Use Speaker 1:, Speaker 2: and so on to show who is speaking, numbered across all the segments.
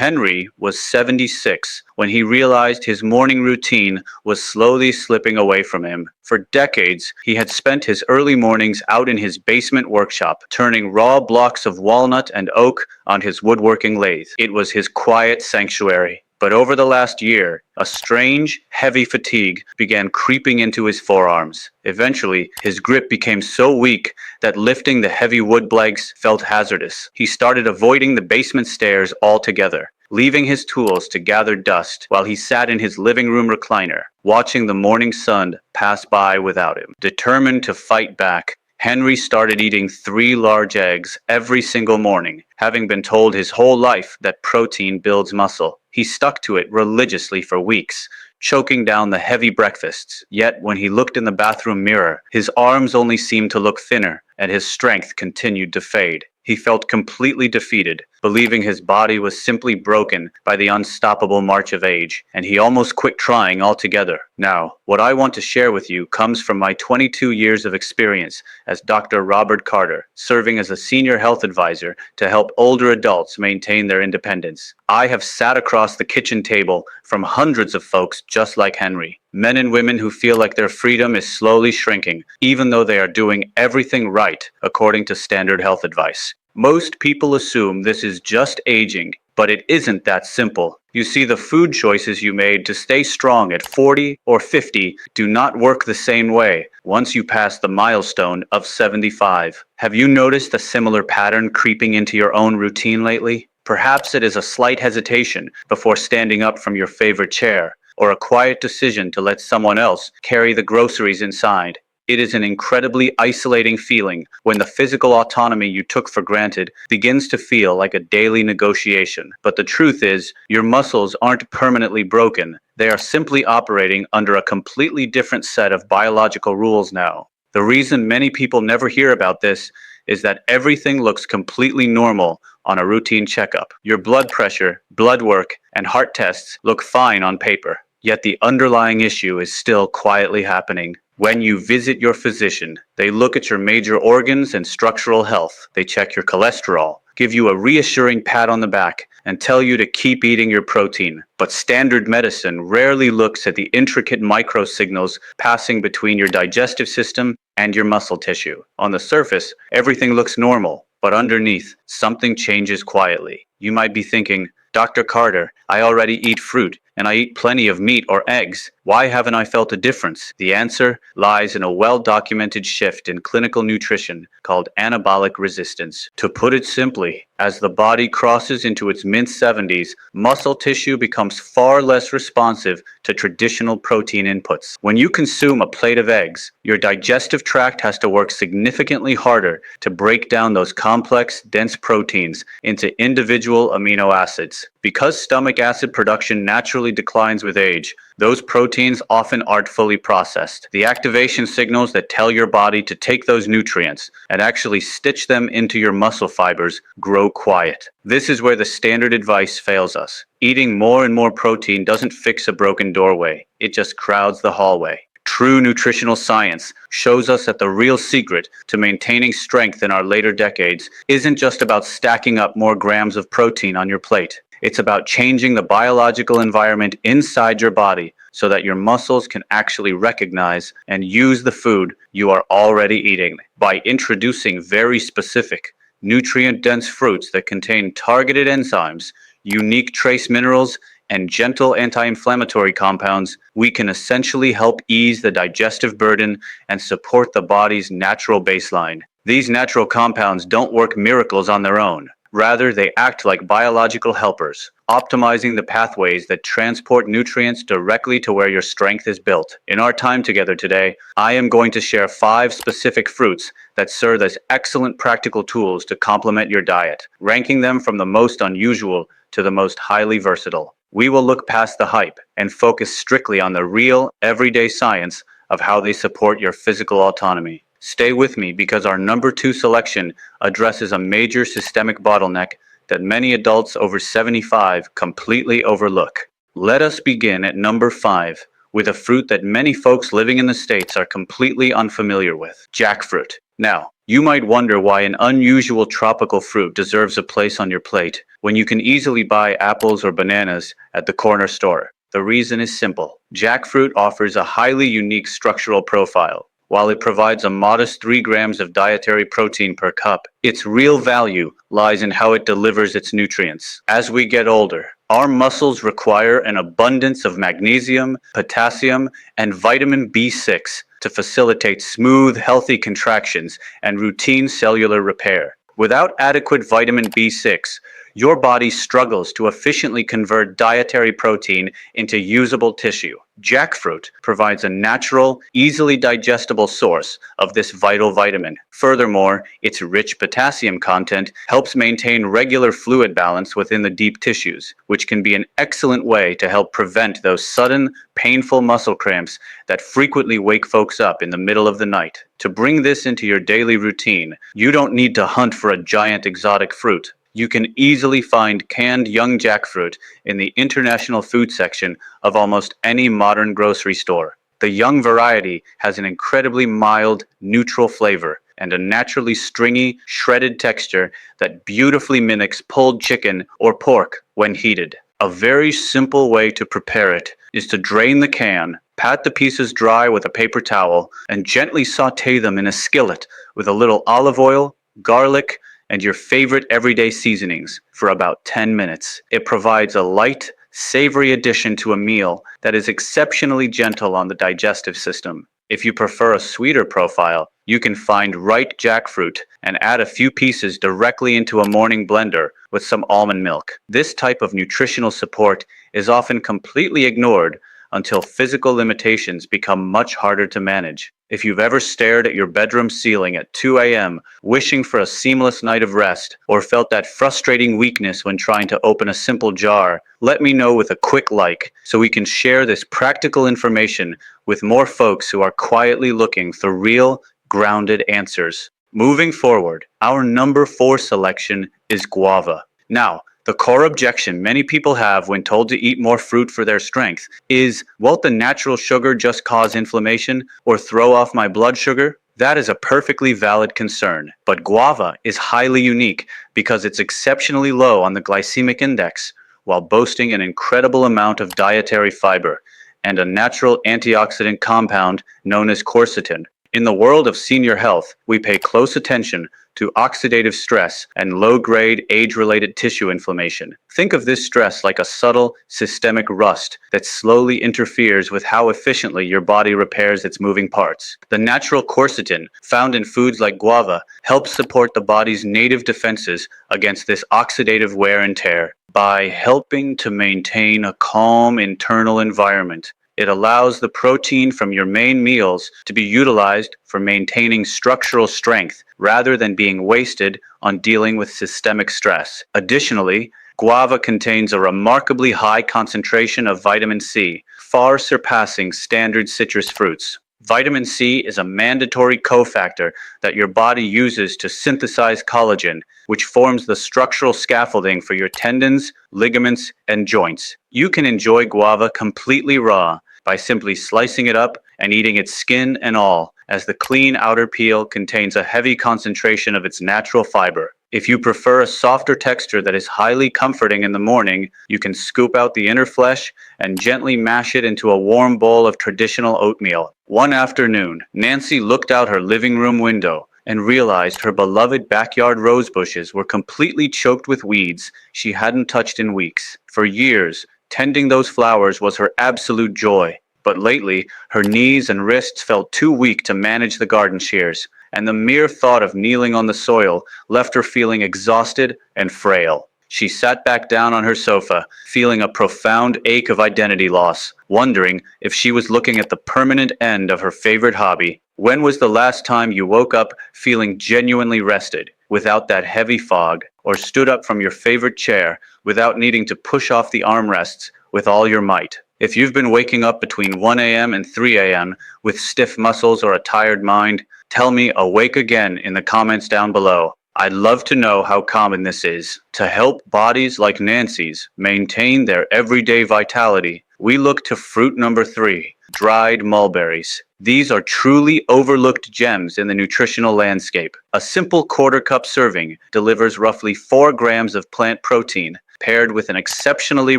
Speaker 1: Henry was 76 when he realized his morning routine was slowly slipping away from him. For decades, he had spent his early mornings out in his basement workshop, turning raw blocks of walnut and oak on his woodworking lathe. It was his quiet sanctuary. But over the last year, a strange, heavy fatigue began creeping into his forearms. Eventually, his grip became so weak that lifting the heavy wood planks felt hazardous. He started avoiding the basement stairs altogether, leaving his tools to gather dust while he sat in his living room recliner, watching the morning sun pass by without him. Determined to fight back, Henry started eating 3 large eggs every single morning, having been told his whole life that protein builds muscle. He stuck to it religiously for weeks, choking down the heavy breakfasts. Yet when he looked in the bathroom mirror, his arms only seemed to look thinner, and his strength continued to fade. He felt completely defeated, believing his body was simply broken by the unstoppable march of age, and he almost quit trying altogether. Now, what I want to share with you comes from my 22 years of experience as Dr. Robert Carter, serving as a senior health advisor to help older adults maintain their independence. I have sat across the kitchen table from hundreds of folks just like Henry, men and women who feel like their freedom is slowly shrinking, even though they are doing everything right according to standard health advice. Most people assume this is just aging, but it isn't that simple. You see, the food choices you made to stay strong at 40 or 50 do not work the same way once you pass the milestone of 75. Have you noticed a similar pattern creeping into your own routine lately? Perhaps it is a slight hesitation before standing up from your favorite chair, or a quiet decision to let someone else carry the groceries inside. It is an incredibly isolating feeling when the physical autonomy you took for granted begins to feel like a daily negotiation. But the truth is, your muscles aren't permanently broken. They are simply operating under a completely different set of biological rules now. The reason many people never hear about this is that everything looks completely normal on a routine checkup. Your blood pressure, blood work, and heart tests look fine on paper. Yet the underlying issue is still quietly happening. When you visit your physician, they look at your major organs and structural health. They check your cholesterol, give you a reassuring pat on the back, and tell you to keep eating your protein. But standard medicine rarely looks at the intricate microsignals passing between your digestive system and your muscle tissue. On the surface, everything looks normal, but underneath, something changes quietly. You might be thinking, Dr. Carter, I already eat fruit, and I eat plenty of meat or eggs. Why haven't I felt a difference? The answer lies in a well-documented shift in clinical nutrition called anabolic resistance. To put it simply, as the body crosses into its mid-70s, muscle tissue becomes far less responsive to traditional protein inputs. When you consume a plate of eggs, your digestive tract has to work significantly harder to break down those complex, dense proteins into individual amino acids. Because stomach acid production naturally declines with age, those proteins often aren't fully processed. The activation signals that tell your body to take those nutrients and actually stitch them into your muscle fibers grow quiet. This is where the standard advice fails us. Eating more and more protein doesn't fix a broken doorway. It just crowds the hallway. True nutritional science shows us that the real secret to maintaining strength in our later decades isn't just about stacking up more grams of protein on your plate. It's about changing the biological environment inside your body so that your muscles can actually recognize and use the food you are already eating. By introducing very specific, nutrient-dense fruits that contain targeted enzymes, unique trace minerals, and gentle anti-inflammatory compounds, we can essentially help ease the digestive burden and support the body's natural baseline. These natural compounds don't work miracles on their own. Rather, they act like biological helpers, optimizing the pathways that transport nutrients directly to where your strength is built. In our time together today, I am going to share 5 specific fruits that serve as excellent practical tools to complement your diet, ranking them from the most unusual to the most highly versatile. We will look past the hype and focus strictly on the real, everyday science of how they support your physical autonomy. Stay with me because our number 2 selection addresses a major systemic bottleneck that many adults over 75 completely overlook. Let us begin at number 5 with a fruit that many folks living in the States are completely unfamiliar with: jackfruit. Now, You might wonder why an unusual tropical fruit deserves a place on your plate when you can easily buy apples or bananas at the corner store. The reason is simple. Jackfruit offers a highly unique structural profile. While it provides a modest 3 grams of dietary protein per cup, its real value lies in how it delivers its nutrients. As we get older, our muscles require an abundance of magnesium, potassium, and vitamin B6 to facilitate smooth, healthy contractions and routine cellular repair. Without adequate vitamin B6, your body struggles to efficiently convert dietary protein into usable tissue. Jackfruit provides a natural, easily digestible source of this vital vitamin. Furthermore, its rich potassium content helps maintain regular fluid balance within the deep tissues, which can be an excellent way to help prevent those sudden, painful muscle cramps that frequently wake folks up in the middle of the night. To bring this into your daily routine, you don't need to hunt for a giant exotic fruit. You can easily find canned young jackfruit in the international food section of almost any modern grocery store. The young variety has an incredibly mild, neutral flavor and a naturally stringy, shredded texture that beautifully mimics pulled chicken or pork when heated. A very simple way to prepare it is to drain the can, pat the pieces dry with a paper towel, and gently saute them in a skillet with a little olive oil, garlic, and your favorite everyday seasonings for about 10 minutes. It provides a light, savory addition to a meal that is exceptionally gentle on the digestive system. If you prefer a sweeter profile, you can find ripe jackfruit and add a few pieces directly into a morning blender with some almond milk. This type of nutritional support is often completely ignored until physical limitations become much harder to manage. If you've ever stared at your bedroom ceiling at 2 a.m., wishing for a seamless night of rest, or felt that frustrating weakness when trying to open a simple jar, let me know with a quick like so we can share this practical information with more folks who are quietly looking for real, grounded answers. Moving forward, our number 4 selection is guava. Now, the core objection many people have when told to eat more fruit for their strength is, won't the natural sugar just cause inflammation or throw off my blood sugar? That is a perfectly valid concern, but guava is highly unique because it's exceptionally low on the glycemic index while boasting an incredible amount of dietary fiber and a natural antioxidant compound known as quercetin. In the world of senior health, we pay close attention to oxidative stress and low-grade age-related tissue inflammation. Think of this stress like a subtle, systemic rust that slowly interferes with how efficiently your body repairs its moving parts. The natural quercetin found in foods like guava helps support the body's native defenses against this oxidative wear and tear. By helping to maintain a calm internal environment, it allows the protein from your main meals to be utilized for maintaining structural strength rather than being wasted on dealing with systemic stress. Additionally, guava contains a remarkably high concentration of vitamin C, far surpassing standard citrus fruits. Vitamin C is a mandatory cofactor that your body uses to synthesize collagen, which forms the structural scaffolding for your tendons, ligaments, and joints. You can enjoy guava completely raw by simply slicing it up and eating its skin and all, as the clean outer peel contains a heavy concentration of its natural fiber. If you prefer a softer texture that is highly comforting in the morning, you can scoop out the inner flesh and gently mash it into a warm bowl of traditional oatmeal. One afternoon, Nancy looked out her living room window and realized her beloved backyard rose bushes were completely choked with weeds she hadn't touched in weeks. For years, tending those flowers was her absolute joy, but lately her knees and wrists felt too weak to manage the garden shears, and the mere thought of kneeling on the soil left her feeling exhausted and frail. She sat back down on her sofa, feeling a profound ache of identity loss, wondering if she was looking at the permanent end of her favorite hobby. When was the last time you woke up feeling genuinely rested, without that heavy fog, or stood up from your favorite chair without needing to push off the armrests with all your might? If you've been waking up between 1 a.m. and 3 a.m. with stiff muscles or a tired mind, tell me awake again in the comments down below. I'd love to know how common this is. To help bodies like Nancy's maintain their everyday vitality, we look to fruit number 3, dried mulberries. These are truly overlooked gems in the nutritional landscape. A simple quarter-cup serving delivers roughly 4 grams of plant protein, paired with an exceptionally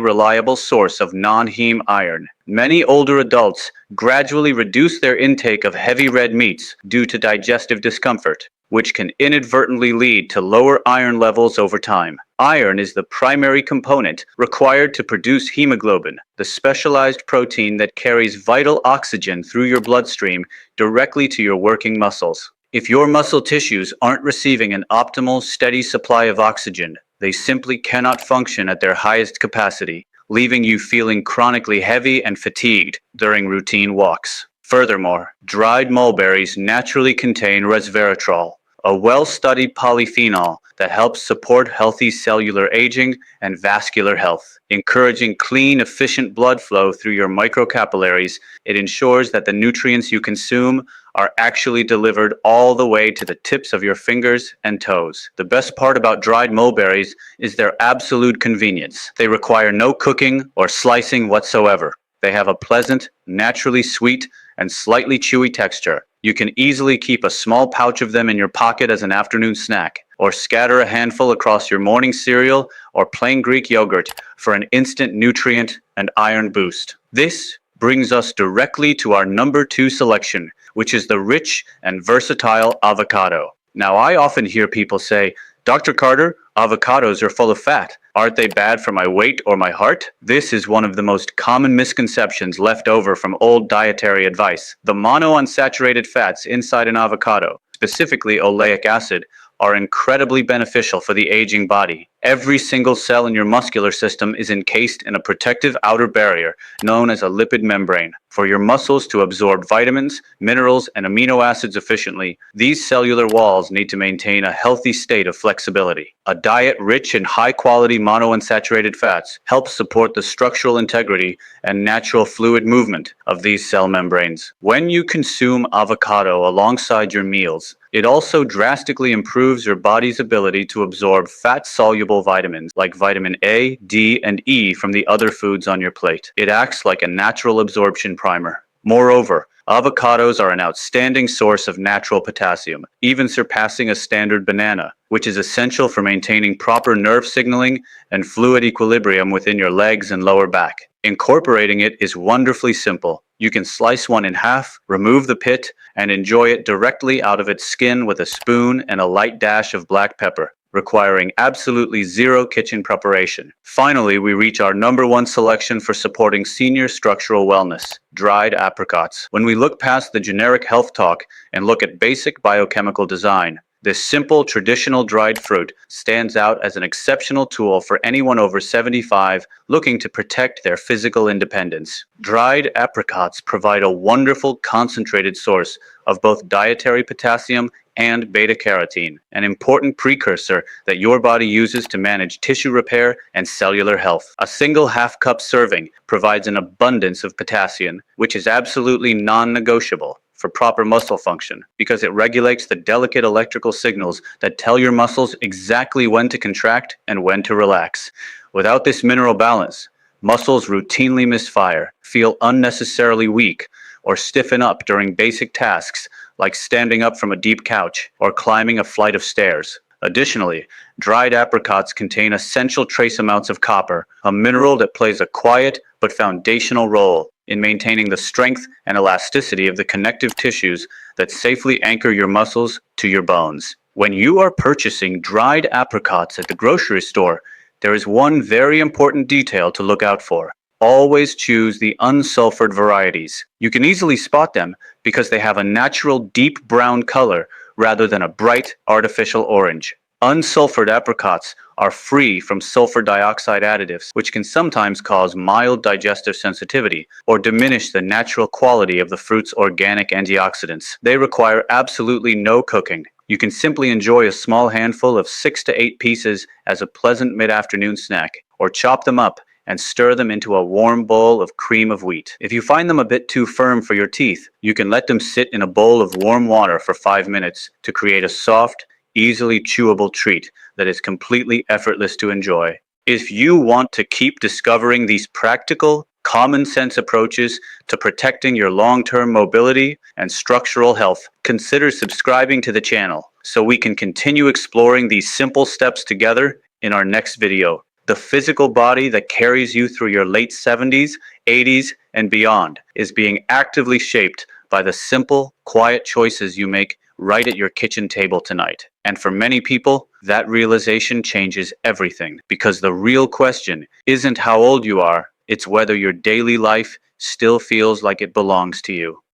Speaker 1: reliable source of non-heme iron. Many older adults gradually reduce their intake of heavy red meats due to digestive discomfort, which can inadvertently lead to lower iron levels over time. Iron is the primary component required to produce hemoglobin, the specialized protein that carries vital oxygen through your bloodstream directly to your working muscles. If your muscle tissues aren't receiving an optimal, steady supply of oxygen, they simply cannot function at their highest capacity, leaving you feeling chronically heavy and fatigued during routine walks. Furthermore, dried mulberries naturally contain resveratrol, a well-studied polyphenol that helps support healthy cellular aging and vascular health. Encouraging clean, efficient blood flow through your microcapillaries, it ensures that the nutrients you consume are actually delivered all the way to the tips of your fingers and toes. The best part about dried mulberries is their absolute convenience. They require no cooking or slicing whatsoever. They have a pleasant, naturally sweet, and slightly chewy texture. You can easily keep a small pouch of them in your pocket as an afternoon snack, or scatter a handful across your morning cereal or plain Greek yogurt for an instant nutrient and iron boost. This brings us directly to our number 2 selection, which is the rich and versatile avocado. Now, I often hear people say, Dr. Carter, avocados are full of fat. Aren't they bad for my weight or my heart? This is one of the most common misconceptions left over from old dietary advice. The monounsaturated fats inside an avocado, specifically oleic acid, are incredibly beneficial for the aging body. Every single cell in your muscular system is encased in a protective outer barrier known as a lipid membrane. For your muscles to absorb vitamins, minerals, and amino acids efficiently, these cellular walls need to maintain a healthy state of flexibility. A diet rich in high-quality monounsaturated fats helps support the structural integrity and natural fluid movement of these cell membranes. When you consume avocado alongside your meals, it also drastically improves your body's ability to absorb fat-soluble vitamins like vitamin A, D, and E from the other foods on your plate. It acts like a natural absorption primer. Moreover, avocados are an outstanding source of natural potassium, even surpassing a standard banana, which is essential for maintaining proper nerve signaling and fluid equilibrium within your legs and lower back. Incorporating it is wonderfully simple. You can slice one in half, remove the pit, and enjoy it directly out of its skin with a spoon and a light dash of black pepper, requiring absolutely zero kitchen preparation. Finally, we reach our number 1 selection for supporting senior structural wellness, dried apricots. When we look past the generic health talk and look at basic biochemical design, this simple, traditional dried fruit stands out as an exceptional tool for anyone over 75 looking to protect their physical independence. Dried apricots provide a wonderful concentrated source of both dietary potassium and beta-carotene, an important precursor that your body uses to manage tissue repair and cellular health. A single half-cup serving provides an abundance of potassium, which is absolutely non-negotiable for proper muscle function because it regulates the delicate electrical signals that tell your muscles exactly when to contract and when to relax. Without this mineral balance, muscles routinely misfire, feel unnecessarily weak, or stiffen up during basic tasks like standing up from a deep couch or climbing a flight of stairs. Additionally, dried apricots contain essential trace amounts of copper, a mineral that plays a quiet but foundational role in maintaining the strength and elasticity of the connective tissues that safely anchor your muscles to your bones. When you are purchasing dried apricots at the grocery store, there is one very important detail to look out for. Always choose the unsulfured varieties. You can easily spot them because they have a natural deep brown color rather than a bright artificial orange. Unsulfured apricots are free from sulfur dioxide additives, which can sometimes cause mild digestive sensitivity or diminish the natural quality of the fruit's organic antioxidants. They require absolutely no cooking. You can simply enjoy a small handful of 6 to 8 pieces as a pleasant mid-afternoon snack, or chop them up and stir them into a warm bowl of cream of wheat. If you find them a bit too firm for your teeth, you can let them sit in a bowl of warm water for 5 minutes to create a soft, easily chewable treat that is completely effortless to enjoy. If you want to keep discovering these practical, common sense approaches to protecting your long-term mobility and structural health. Consider subscribing to the channel so we can continue exploring these simple steps together in our next video. The physical body that carries you through your late 70s, 80s, and beyond is being actively shaped by the simple, quiet choices you make right at your kitchen table tonight. And for many people, that realization changes everything, because the real question isn't how old you are, it's whether your daily life still feels like it belongs to you.